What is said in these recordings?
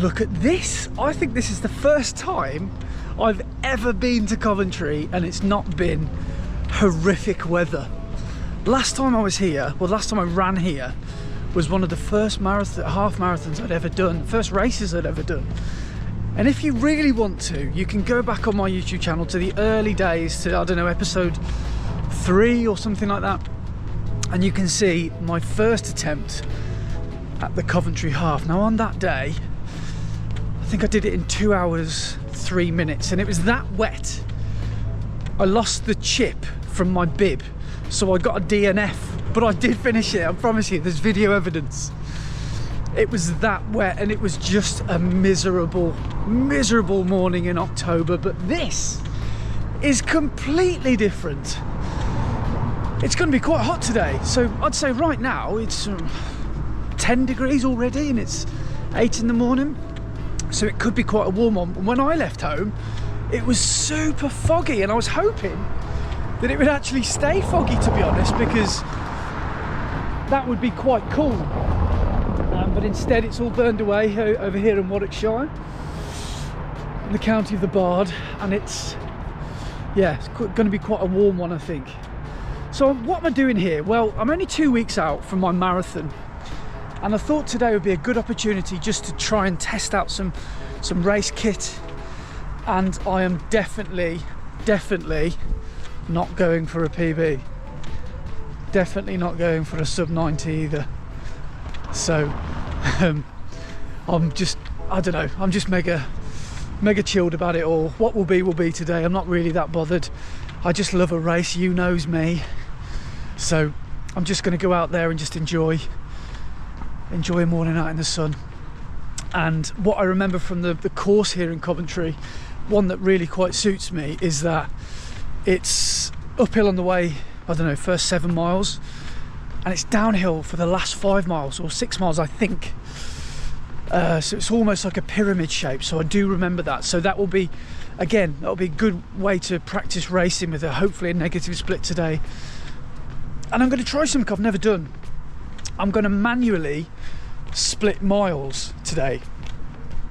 look at this. I think this is the first time I've ever been to Coventry and it's not been horrific weather. Last time I was here, well, last time I ran here was one of the first half marathons I'd ever done, first races I'd ever done. And if you really want to, you can go back on my YouTube channel to the early days, to, I don't know, episode 3 or something like that, and you can see my first attempt at the Coventry half. Now on that day, I think I did it in 2 hours 3 minutes, and it was that wet. I lost the chip from my bib, so I got a DNF, but I did finish it. I promise you, there's video evidence. It was that wet, and it was just a miserable morning in October. But this is completely different. It's going to be quite hot today, so I'd say right now it's 10 degrees already, and it's 8 in the morning, so it could be quite a warm one. When I left home, it was super foggy, and I was hoping that it would actually stay foggy, to be honest, because that would be quite cool. But instead it's all burned away over here in Warwickshire, in the county of the Bard, and it's going to be quite a warm one, I think. So what am I doing here? Well, I'm only 2 weeks out from my marathon, and I thought today would be a good opportunity just to try and test out some race kit, and I am definitely not going for a PB. Definitely not going for a sub 90 either. So I'm just, I don't know, I'm just mega chilled about it all. What will be today. I'm not really that bothered. I just love a race, you knows me. So I'm just going to go out there and just enjoy a morning out in the sun. And what I remember from the course here in Coventry, one that really quite suits me, is that it's uphill on the way, I don't know, first 7 miles, and it's downhill for the last 5 miles or 6 miles, I think. So it's almost like a pyramid shape, so I do remember that. So that will be, again, that'll be a good way to practice racing with hopefully a negative split today. And I'm going to try something I've never done. I'm going to manually split miles today.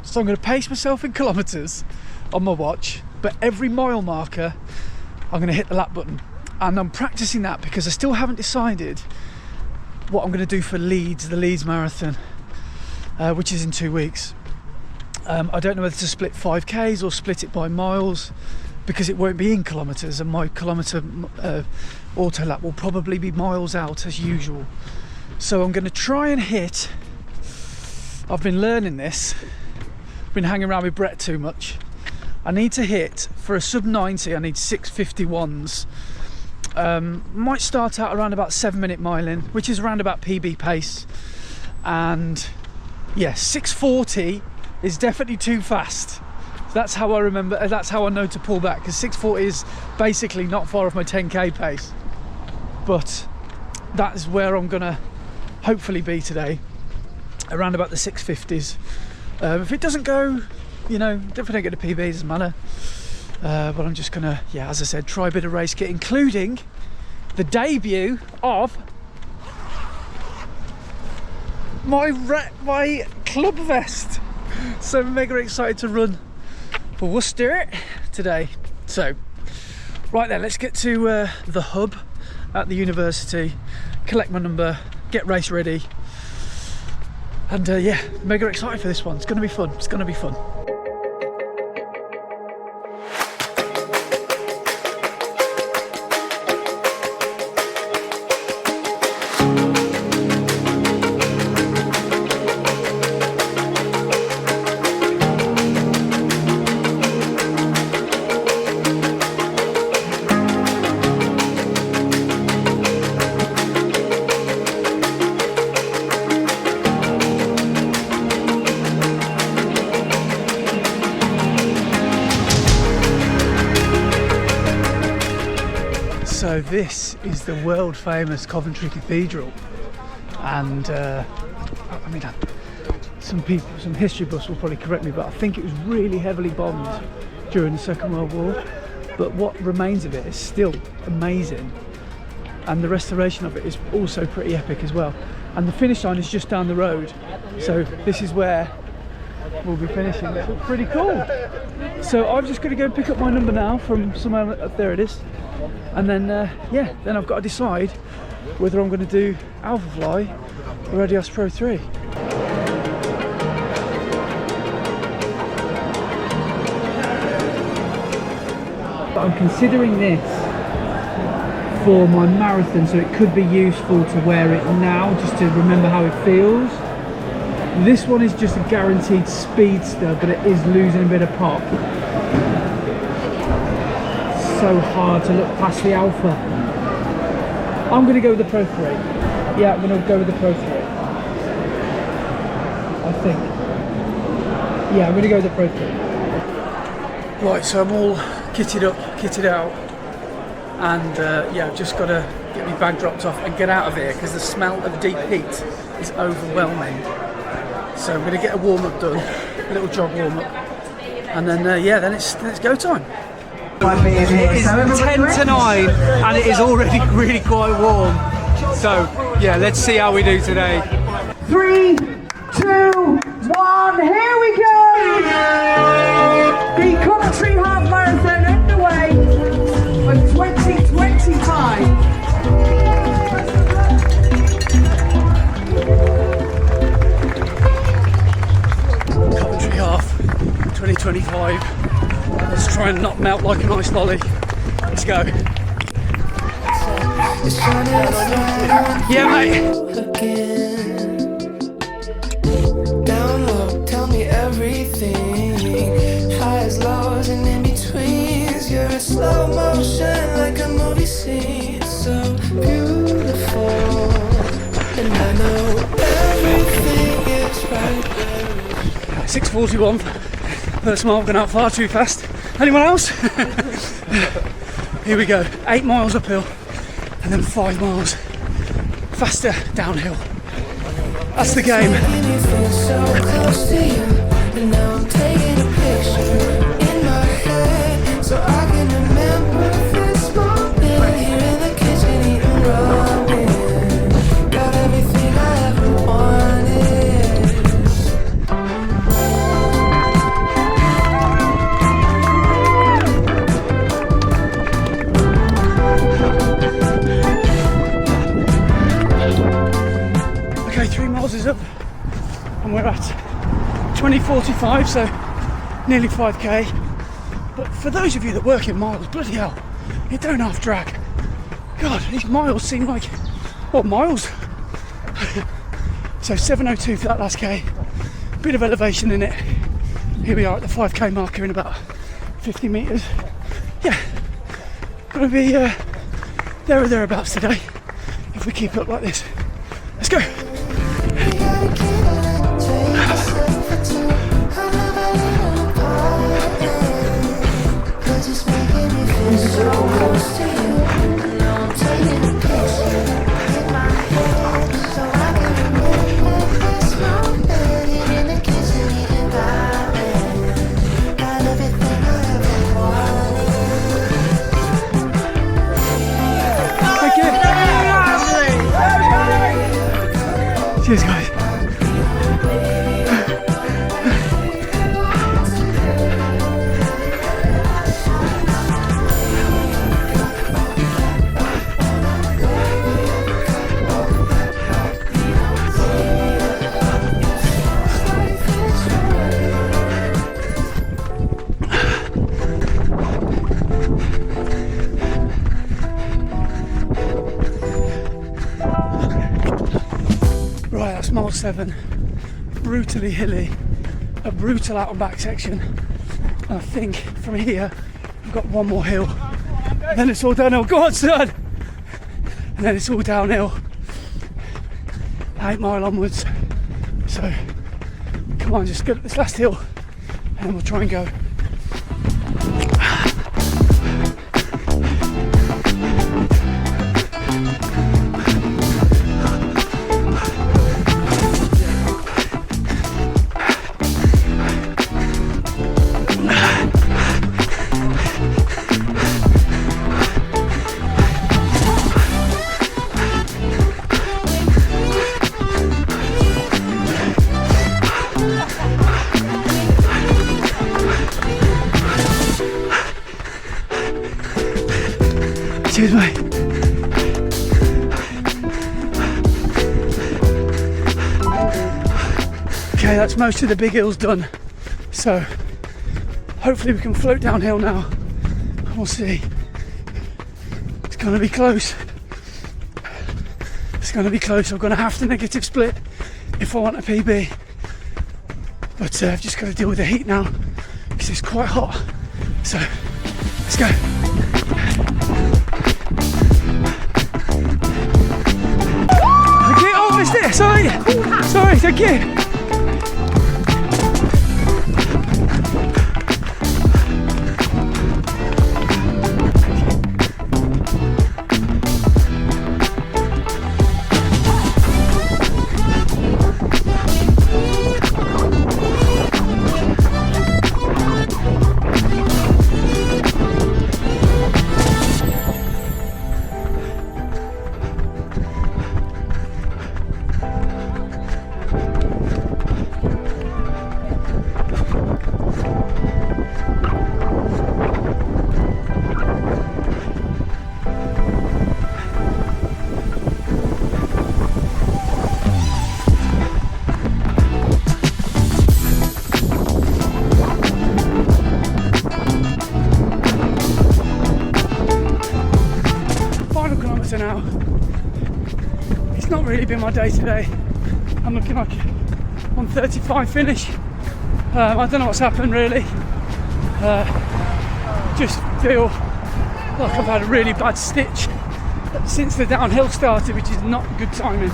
So I'm going to pace myself in kilometers on my watch, but every mile marker I'm going to hit the lap button. And I'm practicing that because I still haven't decided what I'm going to do for Leeds, the Leeds Marathon, which is in 2 weeks. I don't know whether to split 5Ks or split it by miles, because it won't be in kilometres, and my kilometre auto lap will probably be miles out as usual. So I'm going to try and hit, I've been learning this, been hanging around with Brett too much. I need to hit, for a sub 90, I need 6:51s. Might start out around about 7-minute miling, which is around about PB pace, and yeah, 6:40 is definitely too fast. So that's how I remember, that's how I know to pull back, because 6:40 is basically not far off my 10k pace. But that is where I'm gonna hopefully be today, around about the 6:50s. If it doesn't go, you know, if I don't get a PB, it doesn't matter. But I'm just gonna, yeah, as I said, try a bit of race kit, including the debut of my club vest. So I'm mega excited to run for Worcester today. So right then, let's get to the hub at the university, collect my number, get race ready, and yeah, mega excited for this one. It's gonna be fun. It's gonna be fun. So this is the world famous Coventry Cathedral, and I mean, some history buffs will probably correct me, but I think it was really heavily bombed during the Second World War, but what remains of it is still amazing, and the restoration of it is also pretty epic as well. And the finish line is just down the road, so this is where we'll be finishing. It looks pretty cool. So I've just got to go pick up my number now from somewhere up there. It is, and then yeah, then I've got to decide whether I'm going to do Alpha Fly or Adios Pro 3. I'm considering this for my marathon, so it could be useful to wear it now just to remember how it feels. This one is just a guaranteed speedster, but it is losing a bit of pop. So hard to look past the Alpha. I'm going to go with the Pro 3. Yeah, I'm going to go with the Pro 3. I think. Yeah, I'm going to go with the Pro 3. Right, so I'm all kitted up, kitted out, and yeah, I've just got to get my bag dropped off and get out of here because the smell of deep heat is overwhelming. So I'm going to get a warm-up done, a little jog warm-up, and then yeah, then it's go time. It is 10 to 9 and it is already really quite warm. So yeah, let's see how we do today. 3, 2, 1, here we go! The Coventry Half Marathon underway of 2025. Coventry Half 2025. Let's try and not melt like an ice lolly. Let's go. Yeah, mate. Down low, tell me everything. Highs, lows, and in betweens. You're in slow motion like a movie scene. So beautiful, and I know everything is right there. 6:41. First mile, gone out far too fast. Anyone else? Here we go. 8 miles uphill and then 5 miles faster downhill. That's the game. So close to you, and now I'm taking a picture in my head so I can remember this moment here in the kitchen eating ramen. Got everything I ever wanted. Okay, 3 miles is up and we're at 20:45, so nearly 5k. But for those of you that work in miles, bloody hell, you don't half drag. God, these miles seem like, what, miles? So 7:02 for that last k, bit of elevation in it. Here we are at the 5k marker in about 50 metres. Yeah, gonna be there or thereabouts today if we keep up like this. Let's go. Cheers, guys. Right, that's mile 7, brutally hilly, a brutal out and back section, and I think from here we've got one more hill, and then it's all downhill. Go on, son! And then it's all downhill, 8 mile onwards. So come on, just get up this last hill and then we'll try and go. Okay, that's most of the big hills done. So hopefully we can float downhill now. We'll see. It's gonna be close. It's gonna be close. I'm gonna have to negative split if I want a PB. But I've just got to deal with the heat now because it's quite hot. So let's go. Okay, oh, missed it. Sorry, thank you. Now it's not really been my day today. I'm looking like 1:35 finish. I don't know what's happened really. Just feel like I've had a really bad stitch since the downhill started, which is not good timing.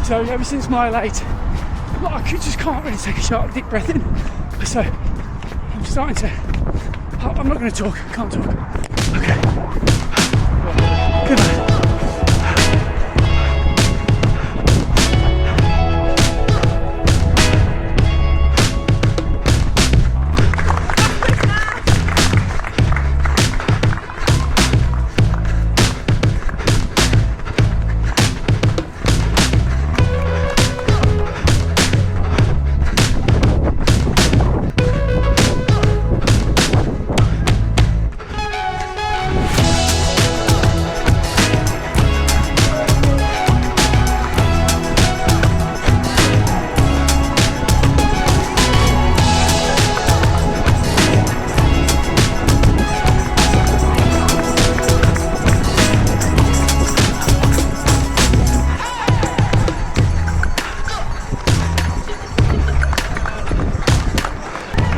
So ever since mile 8, I just can't really take a sharp deep breath in. So I'm starting to, I'm not going to talk, I can't talk. Okay, good night.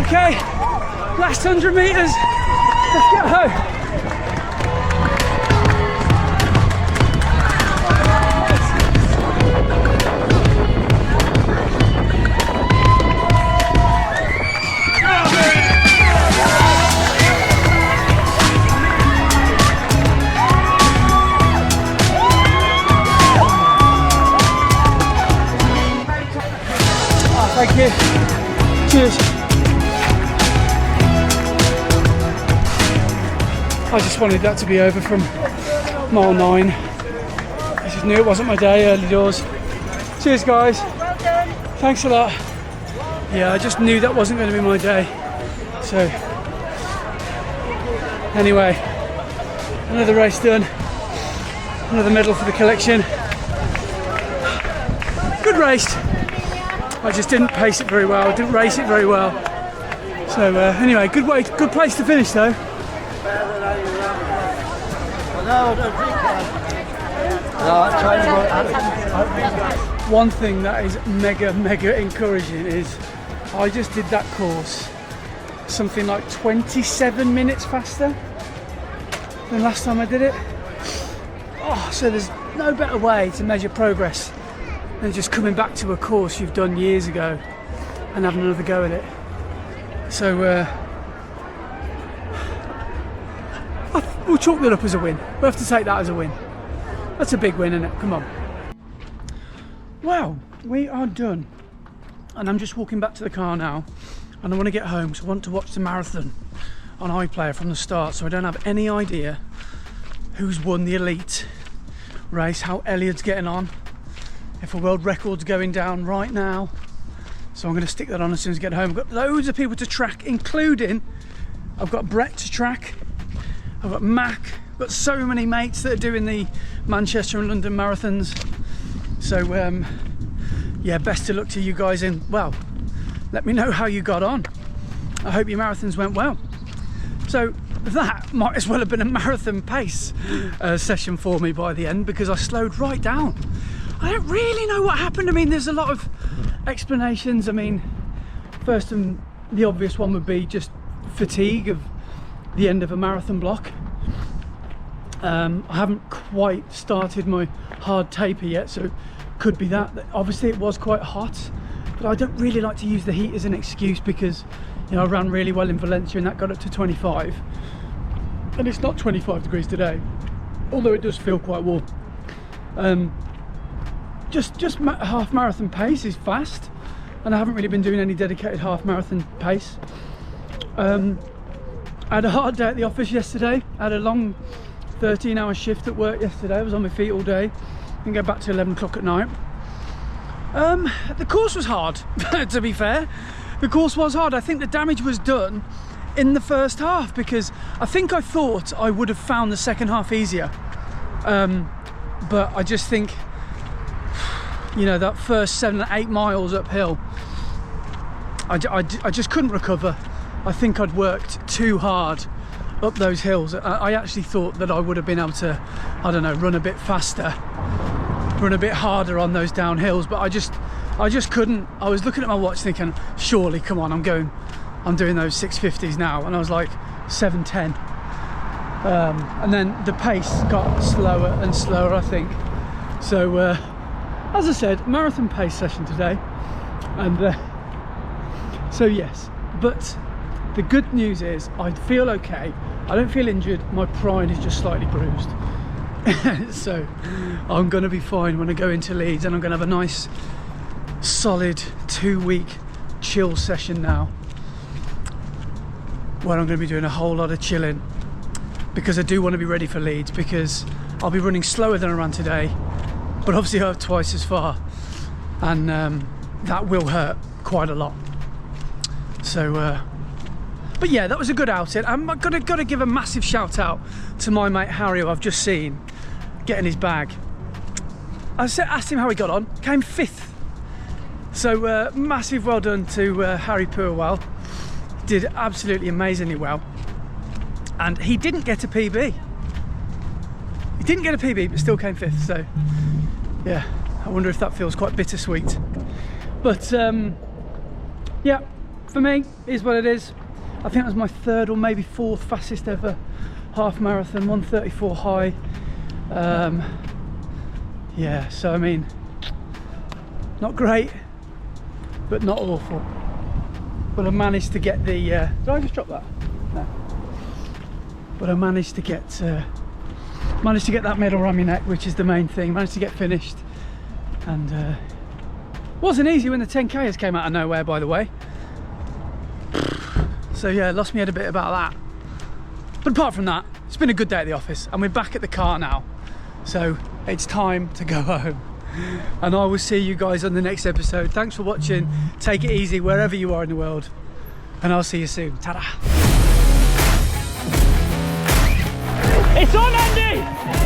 Okay, last 100 metres, let's get home. Thank you, cheers. I just wanted that to be over from mile 9. I just knew it wasn't my day, early doors. Cheers guys. Well done. Thanks a lot. Yeah, I just knew that wasn't going to be my day. So, anyway, another race done. Another medal for the collection. Good race. I just didn't pace it very well, didn't race it very well. So anyway, good place to finish though. One thing that is mega encouraging is I just did that course something like 27 minutes faster than last time I did it. Oh, so there's no better way to measure progress than just coming back to a course you've done years ago and having another go at it. So we'll chalk that up as a win. We'll have to take that as a win. That's a big win, isn't it? Come on. Well, we are done. And I'm just walking back to the car now. And I want to get home, so I want to watch the marathon on iPlayer from the start. So I don't have any idea who's won the elite race, how Elliot's getting on, if a world record's going down right now. So I'm going to stick that on as soon as I get home. I've got loads of people to track, including I've got Brett to track, I've got Mac, I've got so many mates that are doing the Manchester and London marathons. So yeah, best of luck to you guys in, well, let me know how you got on. I hope your marathons went well. So that might as well have been a marathon pace session for me by the end, because I slowed right down. I don't really know what happened. I mean, there's a lot of explanations. I mean, first and the obvious one would be just fatigue of the end of a marathon block. I haven't quite started my hard taper yet, so it could be that. Obviously it was quite hot, but I don't really like to use the heat as an excuse, because you know, I ran really well in Valencia and that got up to 25, and it's not 25 degrees today, although it does feel quite warm. Just half marathon pace is fast, and I haven't really been doing any dedicated half marathon pace. I had a hard day at the office yesterday. I had a long 13-hour shift at work yesterday. I was on my feet all day. Didn't get back to 11 o'clock at night. The course was hard, to be fair. The course was hard. I think the damage was done in the first half, because I thought I would have found the second half easier. But I just think, you know, that first 7 or 8 miles uphill, I just couldn't recover. I think I'd worked too hard up those hills. I actually thought that I would have been able to, I don't know, run a bit faster, run a bit harder on those downhills, but I just couldn't. I was looking at my watch thinking, surely, come on, I'm doing those 650s now, and I was like 7:10. And then the pace got slower and slower, I think. So as I said, marathon pace session today, and so yes, but the good news is I feel okay. I don't feel injured. My pride is just slightly bruised. So I'm going to be fine when I go into Leeds, and I'm going to have a nice solid 2-week chill session now, where I'm going to be doing a whole lot of chilling, because I do want to be ready for Leeds, because I'll be running slower than I ran today, but obviously I have twice as far, and that will hurt quite a lot. So but yeah, that was a good outing. I'm got to give a massive shout out to my mate Harry, who I've just seen getting his bag. I asked him how he got on, came 5th. So massive well done to Harry Purwell. Did absolutely amazingly well, and he didn't get a PB. He didn't get a PB, but still came 5th. So yeah, I wonder if that feels quite bittersweet. But yeah, for me, is what it is. I think that was my 3rd or maybe 4th fastest ever half marathon, 1:34 high. Yeah, so I mean, not great, but not awful. But I managed to get the, did I just drop that? No. But I managed to get that medal around my neck, which is the main thing. Managed to get finished, and wasn't easy when the 10Kers came out of nowhere, by the way. So yeah, lost my head a bit about that. But apart from that, it's been a good day at the office, and we're back at the car now. So it's time to go home. And I will see you guys on the next episode. Thanks for watching. Take it easy wherever you are in the world, and I'll see you soon. Ta-da! It's on, Andy!